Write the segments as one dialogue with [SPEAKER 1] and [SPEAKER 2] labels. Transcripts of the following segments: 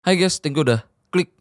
[SPEAKER 1] Hai guys, thank you udah klik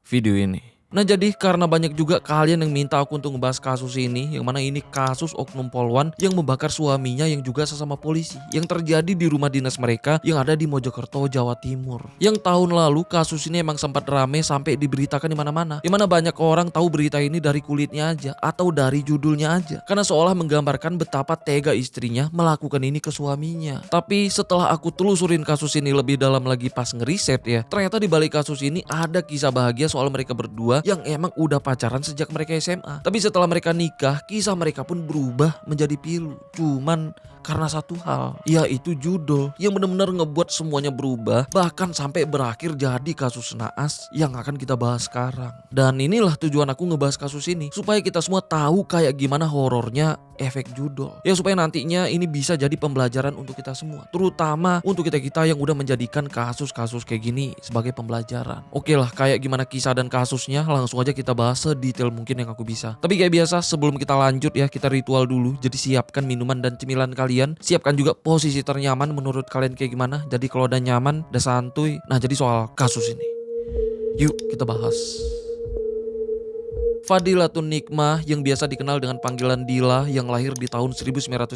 [SPEAKER 1] video ini. Nah jadi karena banyak juga kalian yang minta aku untuk ngebahas kasus ini, yang mana ini kasus oknum polwan yang membakar suaminya yang juga sesama polisi, yang terjadi di rumah dinas mereka yang ada di Mojokerto, Jawa Timur. Yang tahun lalu kasus ini emang sempat rame sampai diberitakan di mana-mana. Yang mana banyak orang tahu berita ini dari kulitnya aja atau dari judulnya aja, karena seolah menggambarkan betapa tega istrinya melakukan ini ke suaminya. Tapi setelah aku telusurin kasus ini lebih dalam lagi pas ngeriset ya, ternyata di balik kasus ini ada kisah bahagia soal mereka berdua yang emang udah pacaran sejak mereka SMA. Tapi setelah mereka nikah, kisah mereka pun berubah menjadi pilu. Cuman karena satu hal, yaitu judul yang benar-benar ngebuat semuanya berubah, bahkan sampai berakhir jadi kasus naas yang akan kita bahas sekarang. Dan inilah tujuan aku ngebahas kasus ini, supaya kita semua tahu kayak gimana horornya efek judul. Ya supaya nantinya ini bisa jadi pembelajaran untuk kita semua, terutama untuk kita-kita yang udah menjadikan kasus-kasus kayak gini sebagai pembelajaran. Oke lah, kayak gimana kisah dan kasusnya langsung aja kita bahas sedetail mungkin yang aku bisa. Tapi kayak biasa sebelum kita lanjut ya, kita ritual dulu. Jadi siapkan minuman dan cemilan kalian, siapkan juga posisi ternyaman menurut kalian kayak gimana. Jadi kalau udah nyaman, udah santuy. Nah jadi soal kasus ini, yuk kita bahas. Fadilatun Nikmah yang biasa dikenal dengan panggilan Dila yang lahir di tahun 1996,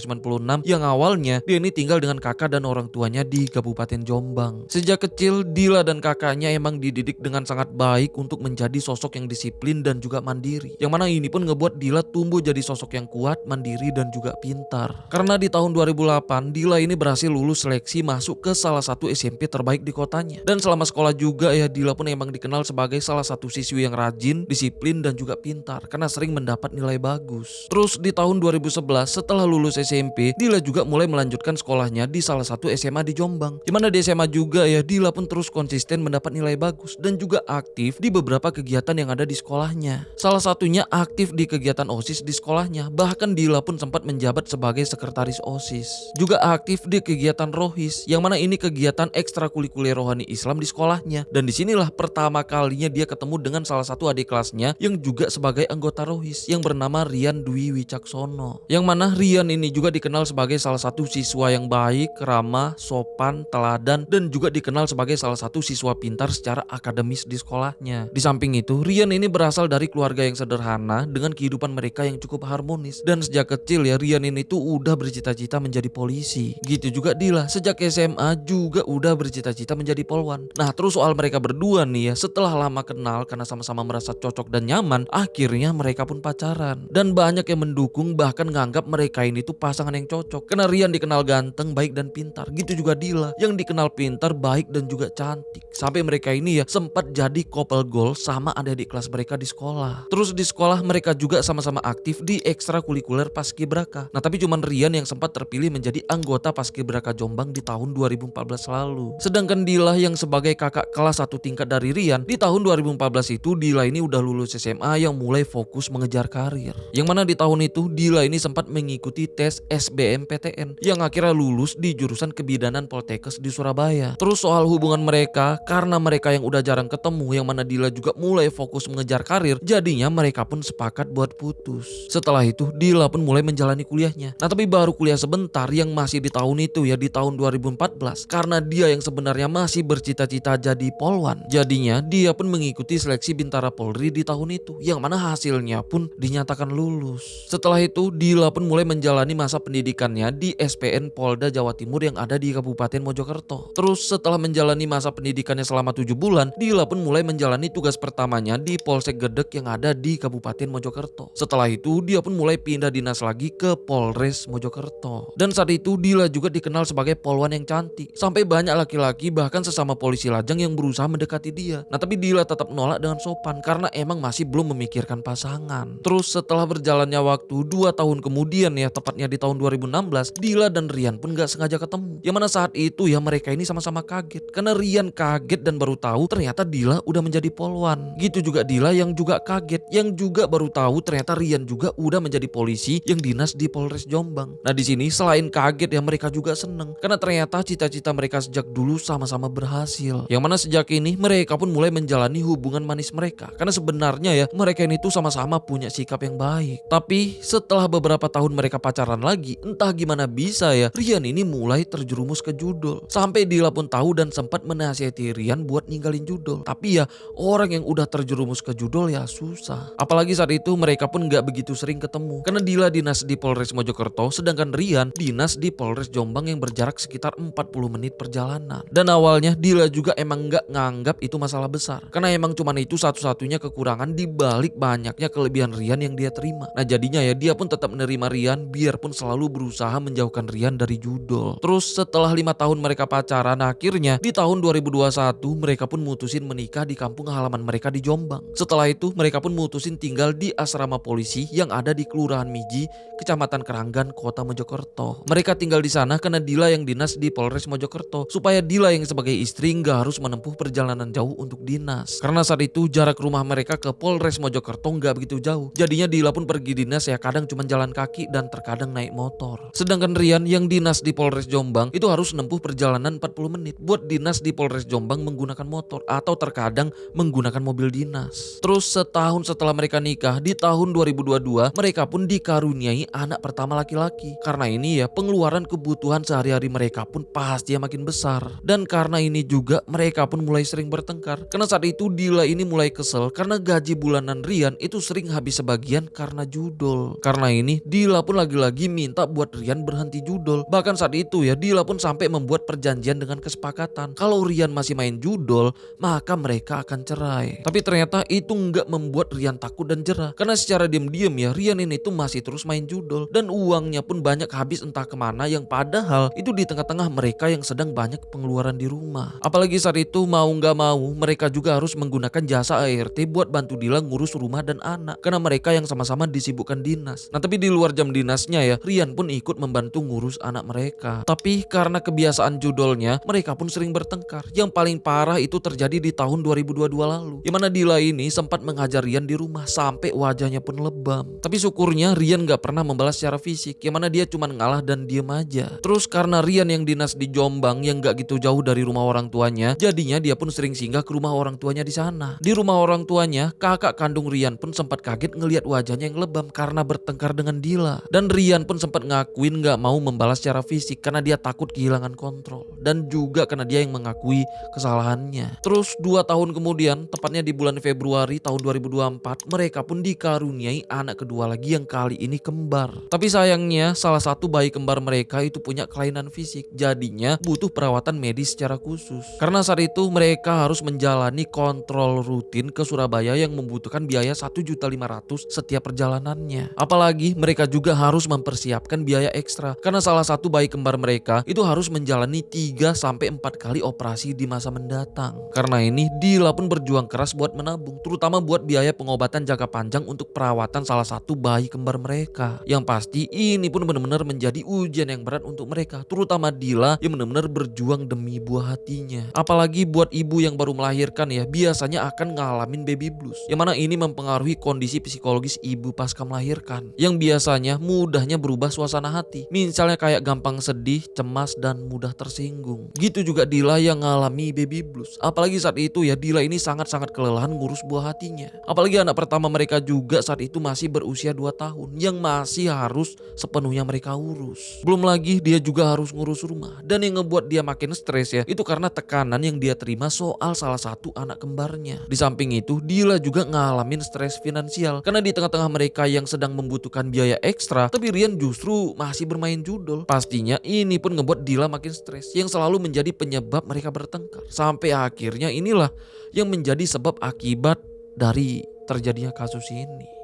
[SPEAKER 1] yang awalnya dia ini tinggal dengan kakak dan orang tuanya di Kabupaten Jombang. Sejak kecil Dila dan kakaknya emang dididik dengan sangat baik untuk menjadi sosok yang disiplin dan juga mandiri. Yang mana ini pun ngebuat Dila tumbuh jadi sosok yang kuat, mandiri dan juga pintar. Karena di tahun 2008 Dila ini berhasil lulus seleksi masuk ke salah satu SMP terbaik di kotanya. Dan selama sekolah juga ya, Dila pun emang dikenal sebagai salah satu siswi yang rajin, disiplin dan juga pintar karena sering mendapat nilai bagus. Terus di tahun 2011 setelah lulus SMP, Dila juga mulai melanjutkan sekolahnya di salah satu SMA di Jombang. Dimana di SMA juga ya, Dila pun terus konsisten mendapat nilai bagus dan juga aktif di beberapa kegiatan yang ada di sekolahnya. Salah satunya aktif di kegiatan OSIS di sekolahnya. Bahkan Dila pun sempat menjabat sebagai sekretaris OSIS. Juga aktif di kegiatan Rohis, yang mana ini kegiatan ekstrakurikuler rohani Islam di sekolahnya. Dan disinilah pertama kalinya dia ketemu dengan salah satu adik kelasnya yang juga sebagai anggota Rohis yang bernama Rian Dwi Wicaksono. Yang mana Rian ini juga dikenal sebagai salah satu siswa yang baik, ramah, sopan, teladan, dan juga dikenal sebagai salah satu siswa pintar secara akademis di sekolahnya. Di samping itu, Rian ini berasal dari keluarga yang sederhana dengan kehidupan mereka yang cukup harmonis. Dan sejak kecil ya, Rian ini tuh udah bercita-cita menjadi polisi. Gitu juga Dila, sejak SMA juga udah bercita-cita menjadi polwan. Nah terus soal mereka berdua nih ya, setelah lama kenal karena sama-sama merasa cocok dan nyaman, akhirnya mereka pun pacaran. Dan banyak yang mendukung, bahkan nganggap mereka ini tuh pasangan yang cocok. Karena Rian dikenal ganteng, baik dan pintar. Gitu juga Dila yang dikenal pintar, baik dan juga cantik. Sampai mereka ini ya sempat jadi couple goal sama adik-adik kelas mereka di sekolah. Terus di sekolah mereka juga sama-sama aktif di ekstrakurikuler Paskibraka. Nah tapi cuman Rian yang sempat terpilih menjadi anggota Paskibraka Jombang di tahun 2014 lalu. Sedangkan Dila yang sebagai kakak kelas satu tingkat dari Rian, di tahun 2014 itu Dila ini udah lulus SMA yang mulai fokus mengejar karir. Yang mana di tahun itu Dila ini sempat mengikuti tes SBMPTN yang akhirnya lulus di jurusan Kebidanan Poltekkes di Surabaya. Terus soal hubungan mereka, karena mereka yang udah jarang ketemu, yang mana Dila juga mulai fokus mengejar karir, jadinya mereka pun sepakat buat putus. Setelah itu Dila pun mulai menjalani kuliahnya. Nah tapi baru kuliah sebentar yang masih di tahun itu ya, di tahun 2014, karena dia yang sebenarnya masih bercita-cita jadi polwan, jadinya dia pun mengikuti seleksi Bintara Polri di tahun itu, yang mana hasilnya pun dinyatakan lulus. Setelah itu Dila pun mulai menjalani masa pendidikannya di SPN Polda Jawa Timur yang ada di Kabupaten Mojokerto. Terus setelah menjalani masa pendidikannya selama 7 bulan, Dila pun mulai menjalani tugas pertamanya di Polsek Gedek yang ada di Kabupaten Mojokerto. Setelah itu dia pun mulai pindah dinas lagi ke Polres Mojokerto. Dan saat itu Dila juga dikenal sebagai polwan yang cantik, sampai banyak laki-laki bahkan sesama polisi lajang yang berusaha mendekati dia. Nah tapi Dila tetap menolak dengan sopan karena emang masih belum memikirkan pasangan. Terus setelah berjalannya waktu 2 tahun kemudian ya, tepatnya di tahun 2016, Dila dan Rian pun gak sengaja ketemu. Yang mana saat itu ya mereka ini sama-sama kaget, karena Rian kaget dan baru tahu ternyata Dila udah menjadi polwan. Gitu juga Dila yang juga kaget, yang juga baru tahu ternyata Rian juga udah menjadi polisi yang dinas di Polres Jombang. Nah di sini selain kaget ya, mereka juga seneng karena ternyata cita-cita mereka sejak dulu sama-sama berhasil. Yang mana sejak ini mereka pun mulai menjalani hubungan manis mereka, karena sebenarnya ya mereka mereka ini tuh sama-sama punya sikap yang baik. Tapi setelah beberapa tahun mereka pacaran lagi, entah gimana bisa ya, Rian ini mulai terjerumus ke judol. Sampai Dila pun tahu dan sempat menasihati Rian buat ninggalin judol. Tapi ya orang yang udah terjerumus ke judol ya susah. Apalagi saat itu mereka pun gak begitu sering ketemu. Karena Dila dinas di Polres Mojokerto, sedangkan Rian dinas di Polres Jombang yang berjarak sekitar 40 menit perjalanan. Dan awalnya Dila juga emang gak nganggap itu masalah besar. Karena emang cuman itu satu-satunya kekurangan di balik banyaknya kelebihan Rian yang dia terima. Nah jadinya ya dia pun tetap menerima Rian biarpun selalu berusaha menjauhkan Rian dari judol. Terus setelah 5 tahun mereka pacaran, akhirnya di tahun 2021 mereka pun mutusin menikah di kampung halaman mereka di Jombang. Setelah itu mereka pun mutusin tinggal di asrama polisi yang ada di Kelurahan Miji, Kecamatan Keranggan, Kota Mojokerto. Mereka tinggal di sana karena Dila yang dinas di Polres Mojokerto, supaya Dila yang sebagai istri nggak harus menempuh perjalanan jauh untuk dinas. Karena saat itu jarak rumah mereka ke Polres Mojokerto nggak begitu jauh. Jadinya Dila pun pergi dinas ya kadang cuma jalan kaki dan terkadang naik motor. Sedangkan Rian yang dinas di Polres Jombang itu harus menempuh perjalanan 40 menit buat dinas di Polres Jombang menggunakan motor atau terkadang menggunakan mobil dinas. Terus setahun setelah mereka nikah di tahun 2022 mereka pun dikaruniai anak pertama laki-laki. Karena ini ya pengeluaran kebutuhan sehari-hari mereka pun pasti makin besar. Dan karena ini juga mereka pun mulai sering bertengkar. Karena saat itu Dila ini mulai kesel karena gaji bulanan Rian itu sering habis sebagian karena judol. Karena ini Dila pun lagi-lagi minta buat Rian berhenti judol. Bahkan saat itu ya Dila pun sampai membuat perjanjian dengan kesepakatan kalau Rian masih main judol maka mereka akan cerai. Tapi ternyata itu nggak membuat Rian takut dan jerah. Karena secara diam-diam ya Rian ini tuh masih terus main judol dan uangnya pun banyak habis entah kemana, yang padahal itu di tengah-tengah mereka yang sedang banyak pengeluaran di rumah. Apalagi saat itu mau nggak mau mereka juga harus menggunakan jasa ART buat bantu Dila ngurus rumah dan anak karena mereka yang sama-sama disibukkan dinas. Nah tapi di luar jam dinasnya ya Rian pun ikut membantu ngurus anak mereka. Tapi karena kebiasaan judolnya mereka pun sering bertengkar. Yang paling parah itu terjadi di tahun 2022 lalu, yang mana Dila ini sempat menghajar Rian di rumah sampai wajahnya pun lebam. Tapi syukurnya Rian gak pernah membalas secara fisik, yang mana dia cuma ngalah dan diem aja. Terus karena Rian yang dinas di Jombang yang gak gitu jauh dari rumah orang tuanya, jadinya dia pun sering singgah ke rumah orang tuanya di sana. Di rumah orang tuanya, kakak kandung Rian pun sempat kaget ngelihat wajahnya yang lebam karena bertengkar dengan Dila. Dan Rian pun sempat ngakuin gak mau membalas secara fisik karena dia takut kehilangan kontrol. Dan juga karena dia yang mengakui kesalahannya. Terus 2 tahun kemudian, tepatnya di bulan Februari tahun 2024, mereka pun dikaruniai anak kedua lagi yang kali ini kembar. Tapi sayangnya salah satu bayi kembar mereka itu punya kelainan fisik, jadinya butuh perawatan medis secara khusus. Karena saat itu mereka harus menjalani kontrol rutin ke Surabaya yang membutuhkan biaya 1.500.000 setiap perjalanannya. Apalagi mereka juga harus mempersiapkan biaya ekstra karena salah satu bayi kembar mereka itu harus menjalani 3-4 kali operasi di masa mendatang. Karena ini Dila pun berjuang keras buat menabung, terutama buat biaya pengobatan jangka panjang untuk perawatan salah satu bayi kembar mereka. Yang pasti ini pun benar-benar menjadi ujian yang berat untuk mereka, terutama Dila yang benar-benar berjuang demi buah hatinya. Apalagi buat ibu yang baru melahirkan ya, biasanya akan ngalamin baby blues, yang mana ini mempengaruhi kondisi psikologis ibu pasca melahirkan, yang biasanya mudahnya berubah suasana hati. Misalnya kayak gampang sedih, cemas, dan mudah tersinggung. Gitu juga Dila yang ngalami baby blues. Apalagi saat itu ya Dila ini sangat-sangat kelelahan ngurus buah hatinya. Apalagi anak pertama mereka juga saat itu masih berusia 2 tahun yang masih harus sepenuhnya mereka urus. Belum lagi dia juga harus ngurus rumah. Dan yang ngebuat dia makin stres ya itu karena tekanan yang dia terima soal salah satu anak kembarnya. Di samping itu Dila juga ngalamin stres finansial karena di tengah-tengah mereka yang sedang membutuhkan biaya ekstra, tapi Rian justru masih bermain judol. Pastinya ini pun ngebuat Dila makin stres yang selalu menjadi penyebab mereka bertengkar. Sampai akhirnya inilah yang menjadi sebab akibat dari terjadinya kasus ini.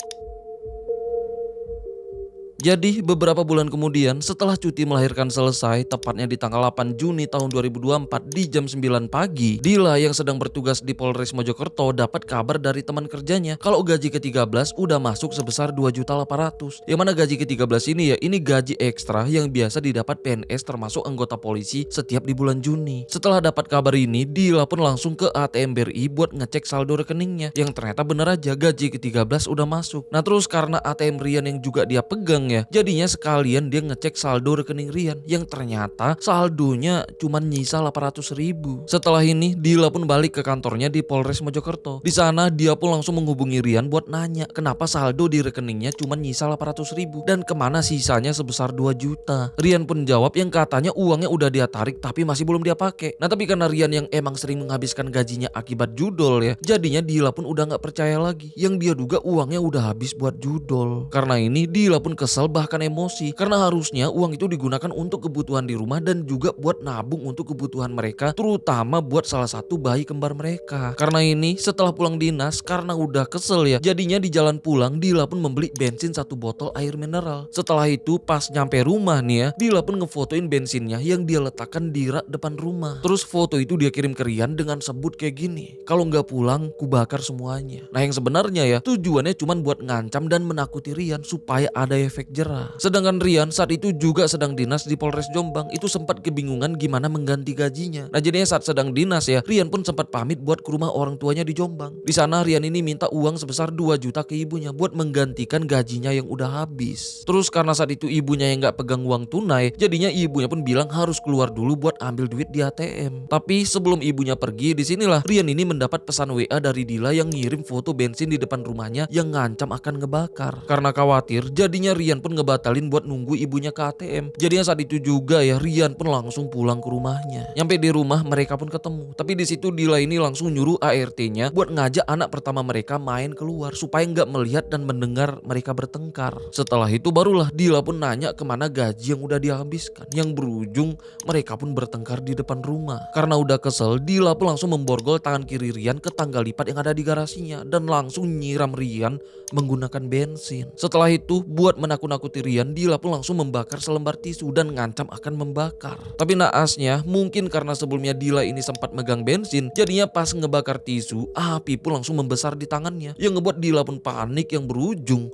[SPEAKER 1] Jadi beberapa bulan kemudian setelah cuti melahirkan selesai, tepatnya di tanggal 8 Juni tahun 2024 di jam 9 pagi, Dila yang sedang bertugas di Polres Mojokerto dapat kabar dari teman kerjanya kalau gaji ke-13 udah masuk sebesar 2.800.000. Yang mana gaji ke-13 ini ya ini gaji ekstra yang biasa didapat PNS termasuk anggota polisi setiap di bulan Juni. Setelah dapat kabar ini, Dila pun langsung ke ATM BRI buat ngecek saldo rekeningnya, yang ternyata bener aja gaji ke-13 udah masuk. Nah terus karena ATM Rian yang juga dia pegang ya. Jadinya sekalian dia ngecek saldo rekening Rian yang ternyata saldonya cuma nyisa 800.000. Setelah ini Dila pun balik ke kantornya di Polres Mojokerto. Di sana dia pun langsung menghubungi Rian buat nanya kenapa saldo di rekeningnya cuma nyisa 800.000 dan kemana sisanya sebesar 2 juta. Rian pun jawab yang katanya uangnya udah dia tarik tapi masih belum dia pakai. Nah tapi karena Rian yang emang sering menghabiskan gajinya akibat judol ya, jadinya Dila pun udah gak percaya lagi. Yang dia duga uangnya udah habis buat judol. Karena ini Dila pun kesel bahkan emosi karena harusnya uang itu digunakan untuk kebutuhan di rumah dan juga buat nabung untuk kebutuhan mereka, terutama buat salah satu bayi kembar mereka. Karena ini setelah pulang dinas karena udah kesel ya, jadinya di jalan pulang Dila pun membeli bensin 1 botol air mineral. Setelah itu pas nyampe rumah nih ya, Dila pun ngefotoin bensinnya yang dia letakkan di rak depan rumah. Terus foto itu dia kirim ke Rian dengan sebut kayak gini, kalau nggak pulang ku bakar semuanya. Nah yang sebenarnya ya tujuannya cuma buat ngancam dan menakuti Rian supaya ada efek jerah. Sedangkan Rian saat itu juga sedang dinas di Polres Jombang, itu sempat kebingungan gimana mengganti gajinya. Nah jadinya saat sedang dinas ya, Rian pun sempat pamit buat ke rumah orang tuanya di Jombang. Di sana Rian ini minta uang sebesar 2 juta ke ibunya buat menggantikan gajinya yang udah habis. Terus karena saat itu ibunya yang nggak pegang uang tunai, jadinya ibunya pun bilang harus keluar dulu buat ambil duit di ATM. Tapi sebelum ibunya pergi, disinilah Rian ini mendapat pesan WA dari Dila yang ngirim foto bensin di depan rumahnya yang ngancam akan ngebakar. Karena khawatir, jadinya Rian pun ngebatalin buat nunggu ibunya ke ATM. Jadinya saat itu juga ya Rian pun langsung pulang ke rumahnya. Nyampe di rumah mereka pun ketemu. Tapi di situ Dila ini langsung nyuruh ART-nya buat ngajak anak pertama mereka main keluar supaya nggak melihat dan mendengar mereka bertengkar. Setelah itu barulah Dila pun nanya kemana gaji yang udah dihabiskan. Yang berujung mereka pun bertengkar di depan rumah. Karena udah kesel, Dila pun langsung memborgol tangan kiri Rian ke tangga lipat yang ada di garasinya dan langsung nyiram Rian menggunakan bensin. Setelah itu buat menakut-nakuti Rian, Dila pun langsung membakar selembar tisu dan ngancam akan membakar. Tapi naasnya mungkin karena sebelumnya Dila ini sempat megang bensin, jadinya pas ngebakar tisu api pun langsung membesar di tangannya yang ngebuat Dila pun panik yang berujung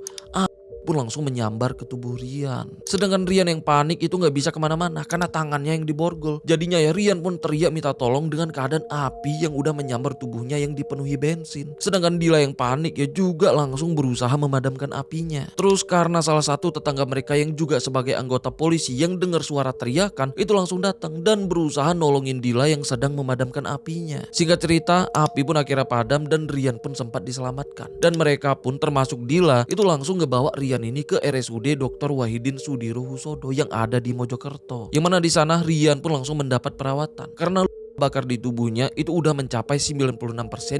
[SPEAKER 1] pun langsung menyambar ke tubuh Rian. Sedangkan Rian yang panik itu gak bisa kemana-mana karena tangannya yang diborgol. Jadinya ya Rian pun teriak minta tolong dengan keadaan api yang udah menyambar tubuhnya yang dipenuhi bensin. Sedangkan Dila yang panik ya juga langsung berusaha memadamkan apinya. Terus karena salah satu tetangga mereka yang juga sebagai anggota polisi yang dengar suara teriakan itu langsung datang dan berusaha nolongin Dila yang sedang memadamkan apinya. Singkat cerita api pun akhirnya padam dan Rian pun sempat diselamatkan. Dan mereka pun termasuk Dila itu langsung ngebawa Rian ini ke RSUD Dr. Wahidin Sudirohusodo yang ada di Mojokerto. Yang mana di sana Rian pun langsung mendapat perawatan karena bakar di tubuhnya itu udah mencapai 96%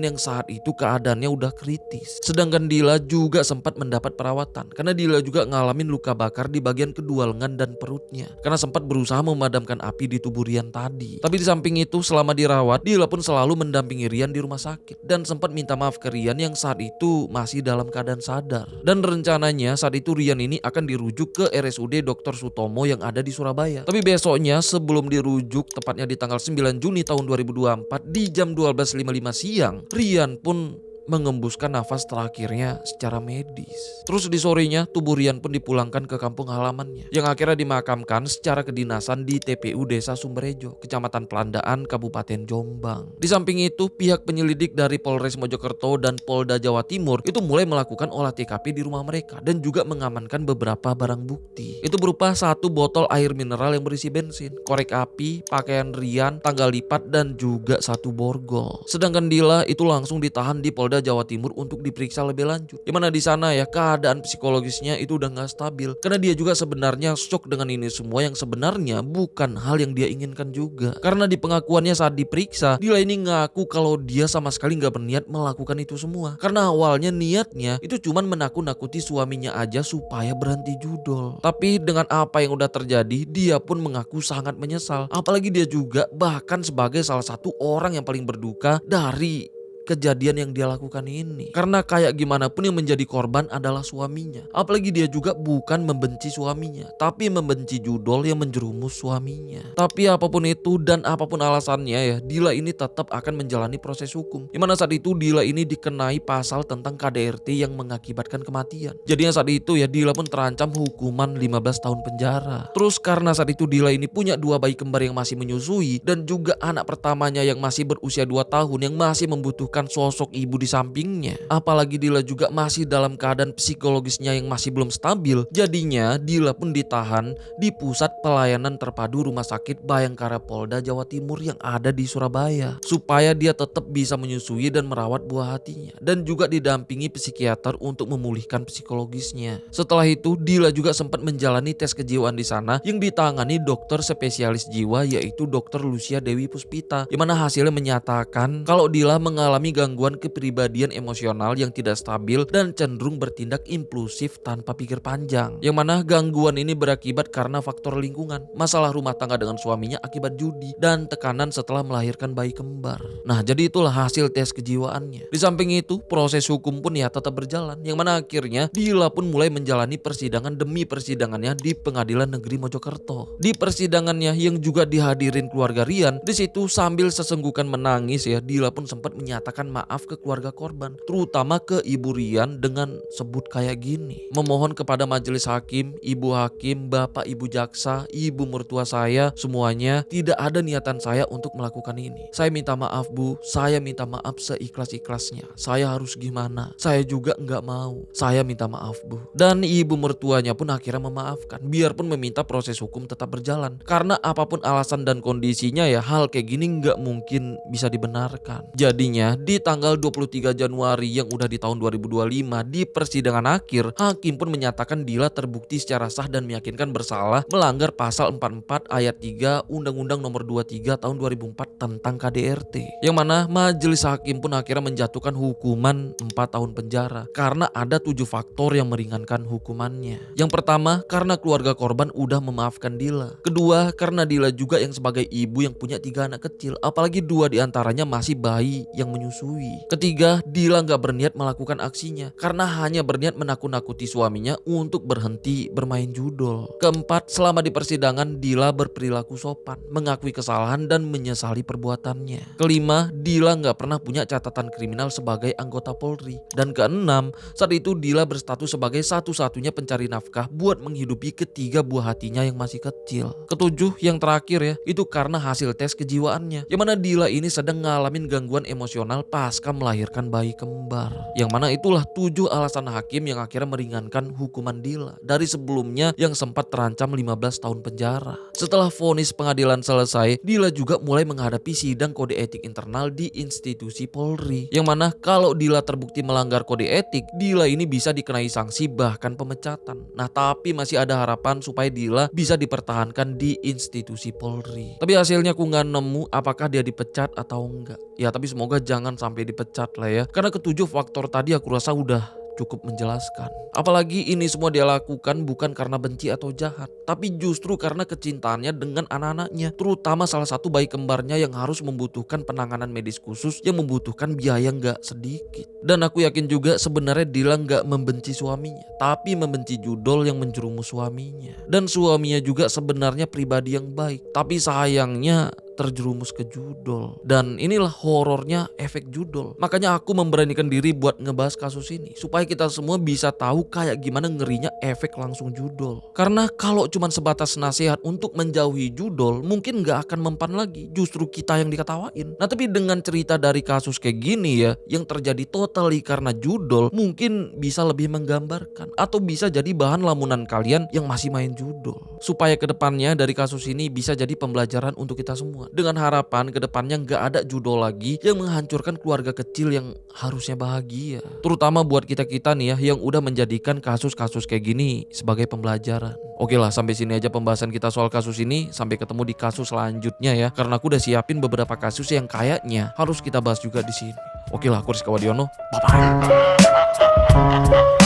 [SPEAKER 1] yang saat itu keadaannya udah kritis. Sedangkan Dila juga sempat mendapat perawatan karena Dila juga ngalamin luka bakar di bagian kedua lengan dan perutnya karena sempat berusaha memadamkan api di tubuh Rian tadi. Tapi di samping itu selama dirawat Dila pun selalu mendampingi Rian di rumah sakit dan sempat minta maaf ke Rian yang saat itu masih dalam keadaan sadar. Dan rencananya saat itu Rian ini akan dirujuk ke RSUD Dr. Sutomo yang ada di Surabaya. Tapi besoknya sebelum dirujuk tepatnya di tanggal 9 Juni tahun 2024 di jam 12.55 siang, Rian pun mengembuskan nafas terakhirnya secara medis. Terus di sorenya tubuh Rian pun dipulangkan ke kampung halamannya yang akhirnya dimakamkan secara kedinasan di TPU Desa Sumberjo, Kecamatan Pelandaan, Kabupaten Jombang. Di samping itu pihak penyelidik dari Polres Mojokerto dan Polda Jawa Timur itu mulai melakukan olah TKP di rumah mereka dan juga mengamankan beberapa barang bukti. Itu berupa 1 botol air mineral yang berisi bensin, korek api, pakaian Rian, tanggal lipat dan juga 1 borgol. Sedangkan Dila itu langsung ditahan di Polda Jawa Timur untuk diperiksa lebih lanjut. Dimana di sana ya keadaan psikologisnya itu udah gak stabil karena dia juga sebenarnya shock dengan ini semua yang sebenarnya bukan hal yang dia inginkan juga. Karena di pengakuannya saat diperiksa, Dila ini ngaku kalau dia sama sekali gak berniat melakukan itu semua. Karena awalnya niatnya itu cuman menakut-nakuti suaminya aja supaya berhenti judol. Tapi dengan apa yang udah terjadi, dia pun mengaku sangat menyesal. Apalagi dia juga bahkan sebagai salah satu orang yang paling berduka dari kejadian yang dia lakukan ini. Karena kayak gimana pun yang menjadi korban adalah suaminya. Apalagi dia juga bukan membenci suaminya, tapi membenci judol yang menjerumus suaminya. Tapi apapun itu dan apapun alasannya ya, Dila ini tetap akan menjalani proses hukum. Dimana saat itu Dila ini dikenai pasal tentang KDRT yang mengakibatkan kematian. Jadinya saat itu ya Dila pun terancam hukuman 15 tahun penjara. Terus karena saat itu Dila ini punya 2 bayi kembar yang masih menyusui dan juga anak pertamanya yang masih berusia 2 tahun yang masih membutuhkan membutuhkan sosok ibu di sampingnya. Apalagi Dila juga masih dalam keadaan psikologisnya yang masih belum stabil. Jadinya Dila pun ditahan di Pusat Pelayanan Terpadu Rumah Sakit Bayangkara Polda Jawa Timur yang ada di Surabaya, supaya dia tetap bisa menyusui dan merawat buah hatinya, dan juga didampingi psikiater untuk memulihkan psikologisnya. Setelah itu Dila juga sempat menjalani tes kejiwaan di sana yang ditangani dokter spesialis jiwa, yaitu Dr. Lucia Dewi Puspita, yang mana hasilnya menyatakan kalau Dila mengalami gangguan kepribadian emosional yang tidak stabil dan cenderung bertindak impulsif tanpa pikir panjang. Yang mana gangguan ini berakibat karena faktor lingkungan, masalah rumah tangga dengan suaminya akibat judi, dan tekanan setelah melahirkan bayi kembar. Nah, jadi itulah hasil tes kejiwaannya. Di samping itu, proses hukum pun ya tetap berjalan, yang mana akhirnya Dila pun mulai menjalani persidangan demi persidangannya di Pengadilan Negeri Mojokerto. Di persidangannya yang juga dihadirin keluarga Rian, di situ sambil sesenggukan menangis ya, Dila pun sempat menyatakan maaf ke keluarga korban, terutama ke Ibu Rian dengan sebut kayak gini. Memohon kepada majelis hakim, Ibu Hakim, Bapak Ibu Jaksa, Ibu mertua saya, semuanya tidak ada niatan saya untuk melakukan ini. Saya minta maaf Bu, saya minta maaf seikhlas-ikhlasnya. Saya harus gimana? Saya juga nggak mau. Saya minta maaf Bu. Dan ibu mertuanya pun akhirnya memaafkan, biarpun meminta proses hukum tetap berjalan. Karena apapun alasan dan kondisinya ya, hal kayak gini nggak mungkin bisa dibenarkan. Jadinya di tanggal 23 Januari yang udah di tahun 2025, di persidangan akhir, hakim pun menyatakan Dila terbukti secara sah dan meyakinkan bersalah melanggar pasal 44 ayat 3 Undang-Undang Nomor 23 tahun 2004 tentang KDRT. Yang mana majelis hakim pun akhirnya menjatuhkan hukuman 4 tahun penjara karena ada 7 faktor yang meringankan hukumannya. Yang pertama, karena keluarga korban udah memaafkan Dila. Kedua, karena Dila juga yang sebagai ibu yang punya 3 anak kecil, apalagi 2 diantaranya masih bayi yang menyusui. Ketiga, Dila nggak berniat melakukan aksinya karena hanya berniat menakut-nakuti suaminya untuk berhenti bermain judol. Keempat, selama di persidangan Dila berperilaku sopan, mengakui kesalahan dan menyesali perbuatannya. Kelima, Dila nggak pernah punya catatan kriminal sebagai anggota Polri. Dan keenam, saat itu Dila berstatus sebagai satu-satunya pencari nafkah buat menghidupi ketiga buah hatinya yang masih kecil. Ketujuh, yang terakhir ya, itu karena hasil tes kejiwaannya, yang mana Dila ini sedang ngalamin gangguan emosional pasca melahirkan bayi kembar. Yang mana itulah 7 alasan hakim yang akhirnya meringankan hukuman Dila dari sebelumnya yang sempat terancam 15 tahun penjara. Setelah vonis pengadilan selesai, Dila juga mulai menghadapi sidang kode etik internal di institusi Polri. Yang mana kalau Dila terbukti melanggar kode etik, Dila ini bisa dikenai sanksi bahkan pemecatan. Nah, tapi masih ada harapan supaya Dila bisa dipertahankan di institusi Polri. Tapi hasilnya aku nggak nemu apakah dia dipecat atau enggak. Ya, tapi semoga jangan sampai dipecat lah ya. Karena ketujuh faktor tadi aku rasa udah cukup menjelaskan. Apalagi ini semua dia lakukan bukan karena benci atau jahat, tapi justru karena kecintaannya dengan anak-anaknya, terutama salah satu bayi kembarnya yang harus membutuhkan penanganan medis khusus yang membutuhkan biaya nggak sedikit. Dan aku yakin juga sebenarnya Dila nggak membenci suaminya, tapi membenci judol yang menjerumus suaminya. Dan suaminya juga sebenarnya pribadi yang baik, tapi sayangnya terjerumus ke judol. Dan inilah horornya efek judol. Makanya aku memberanikan diri buat ngebahas kasus ini supaya kita semua bisa tahu kayak gimana ngerinya efek langsung judol. Karena kalau cuma sebatas nasihat untuk menjauhi judol, mungkin gak akan mempan lagi, justru kita yang diketawain. Nah, tapi dengan cerita dari kasus kayak gini ya, yang terjadi totally karena judol, mungkin bisa lebih menggambarkan atau bisa jadi bahan lamunan kalian yang masih main judol. Supaya kedepannya dari kasus ini bisa jadi pembelajaran untuk kita semua. Dengan harapan kedepannya gak ada judol lagi yang menghancurkan keluarga kecil yang harusnya bahagia. Terutama buat kita-kita nih ya yang udah menjadikan kasus-kasus kayak gini sebagai pembelajaran. Oke lah, sampai sini aja pembahasan kita soal kasus ini. Sampai ketemu di kasus selanjutnya ya. Karena aku udah siapin beberapa kasus yang kayaknya harus kita bahas juga di sini. Oke lah, aku Rizka Wadiono. Bye-bye.